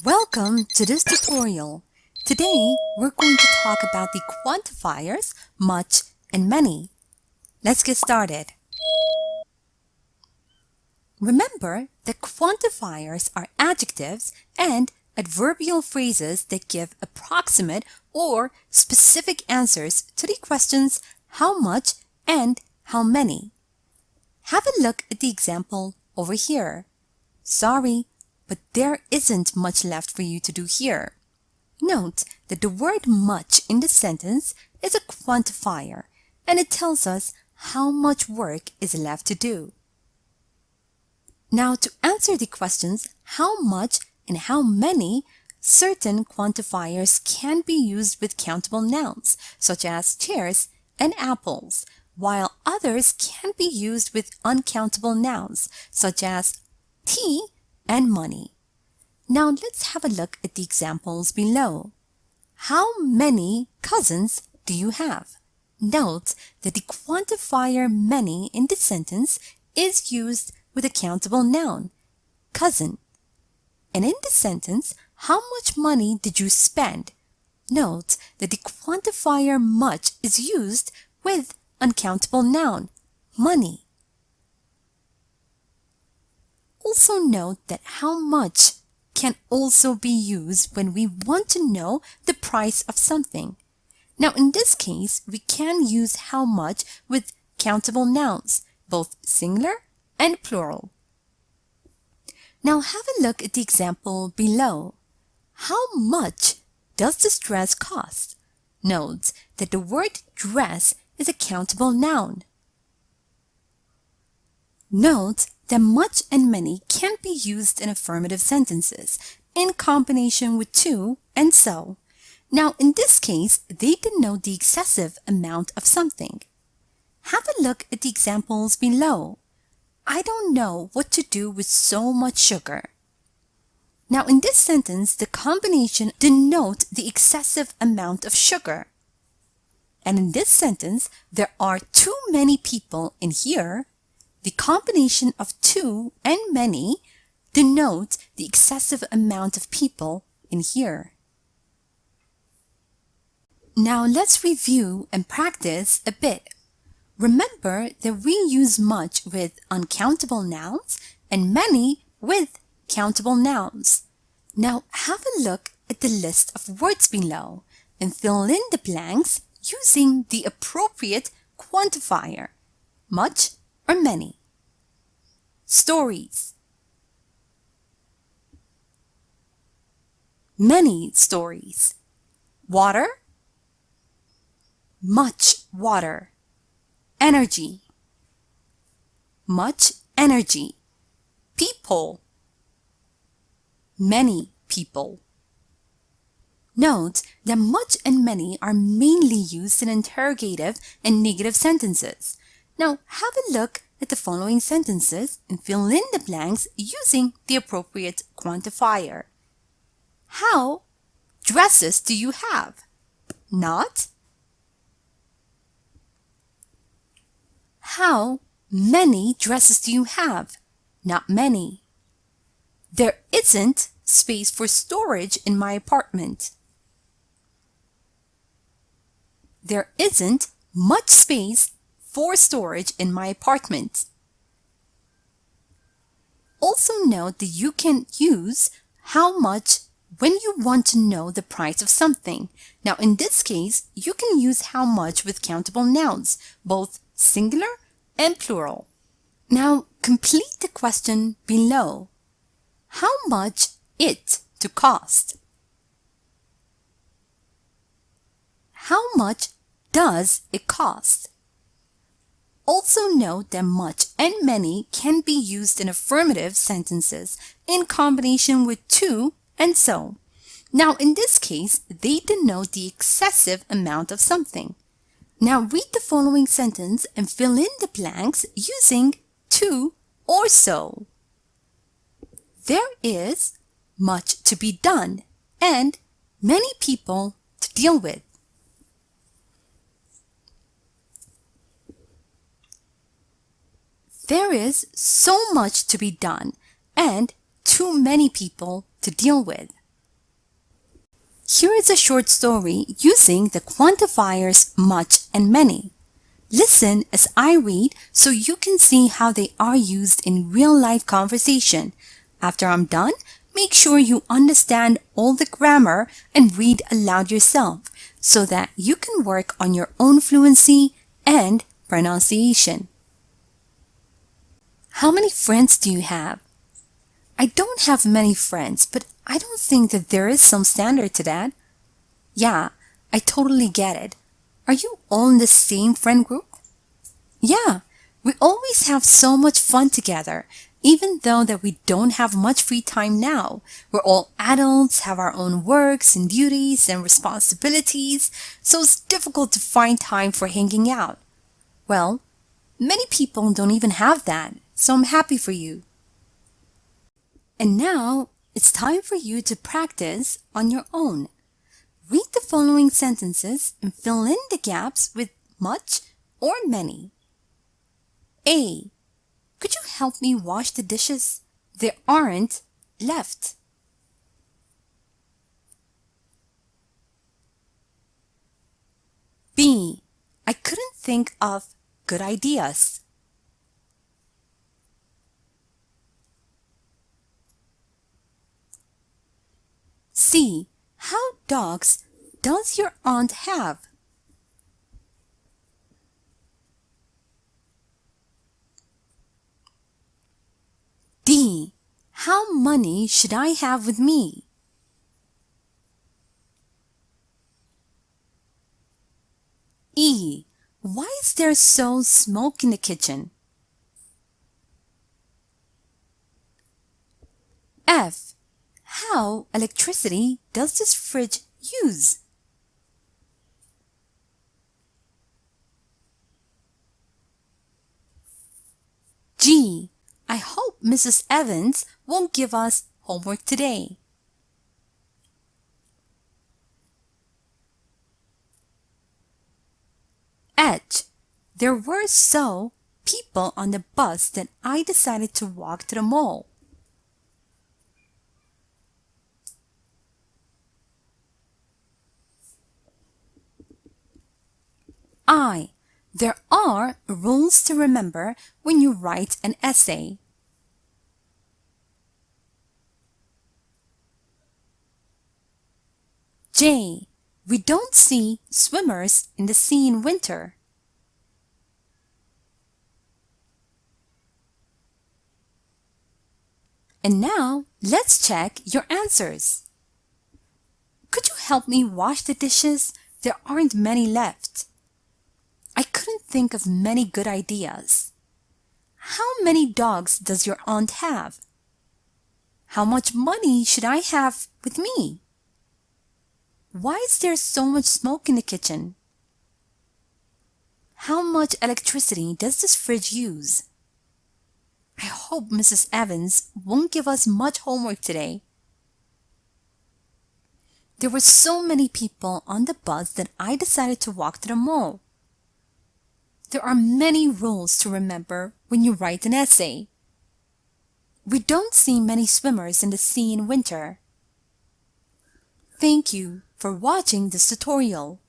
Welcome to this tutorial. Today, we're going to talk about the quantifiers much and many. Let's get started. Remember that quantifiers are adjectives and adverbial phrases that give approximate or specific answers to the questions how much and how many. Have a look at the example over here. Sorry, but there isn't much left for you to do here. Note that the word much in the sentence is a quantifier, and it tells us how much work is left to do. Now, to answer the questions how much and how many, certain quantifiers can be used with countable nouns, such as chairs and apples, while others can be used with uncountable nouns, such as tea and money. Now let's have a look at the examples below. How many cousins do you have? Note that the quantifier many in the sentence is used with a countable noun, cousin. And in the sentence, how much money did you spend? Note that the quantifier much is used with uncountable noun, money. Also note that how much can also be used when we want to know the price of something. Now in this case, we can use how much with countable nouns, both singular and plural. Now have a look at the example below. How much does this dress cost? Note that the word dress is a countable noun. Note that much and many can be used in affirmative sentences in combination with to and so. Now, in this case, they denote the excessive amount of something. Have a look at the examples below. I don't know what to do with so much sugar. Now, in this sentence, the combination denotes the excessive amount of sugar. And in this sentence, there are too many people in here. The combination of too and many denotes the excessive amount of people in here. Now let's review and practice a bit. Remember that we use much with uncountable nouns and many with countable nouns. Now have a look at the list of words below and fill in the blanks using the appropriate quantifier, much or many. Stories. Many stories. Water. Much water. Energy. Much energy. People. Many people. Note that much and many are mainly used in interrogative and negative sentences. Now have a look at the following sentences and fill in the blanks using the appropriate quantifier. How dresses do you have? Not. How many dresses do you have? Not many. There isn't space for storage in my apartment. There isn't much space for storage in my apartment. Also note that you can use how much when you want to know the price of something. Now in this case, you can use how much with countable nouns, both singular and plural. Now complete the question below. How much it to cost? How much does it cost? Also note that much and many can be used in affirmative sentences in combination with to and so. Now in this case, they denote the excessive amount of something. Now read the following sentence and fill in the blanks using to or so. There is much to be done and many people to deal with. There is so much to be done and too many people to deal with. Here is a short story using the quantifiers much and many. Listen as I read so you can see how they are used in real-life conversation. After I'm done, make sure you understand all the grammar and read aloud yourself so that you can work on your own fluency and pronunciation. How many friends do you have? I don't have many friends, but I don't think that there is some standard to that. Yeah, I totally get it. Are you all in the same friend group? Yeah, we always have so much fun together, even though that we don't have much free time now. We're all adults, have our own works and duties and responsibilities, so it's difficult to find time for hanging out. Well, many people don't even have that, so I'm happy for you. And now, it's time for you to practice on your own. Read the following sentences and fill in the gaps with much or many. A. Could you help me wash the dishes? There aren't left. B. I couldn't think of good ideas. C. How dogs does your aunt have? D. How many should I have with me? E. Why is there so smoke in the kitchen? F. How electricity does this fridge use? G. I hope Mrs. Evans won't give us homework today. H. There were so people on the bus that I decided to walk to the mall. I. There are rules to remember when you write an essay. J. We don't see swimmers in the sea in winter. And now, let's check your answers. Could you help me wash the dishes? There aren't many left. I couldn't think of many good ideas. How many dogs does your aunt have? How much money should I have with me? Why is there so much smoke in the kitchen? How much electricity does this fridge use? I hope Mrs. Evans won't give us much homework today. There were so many people on the bus that I decided to walk to the mall. There are many rules to remember when you write an essay. We don't see many swimmers in the sea in winter. Thank you for watching this tutorial.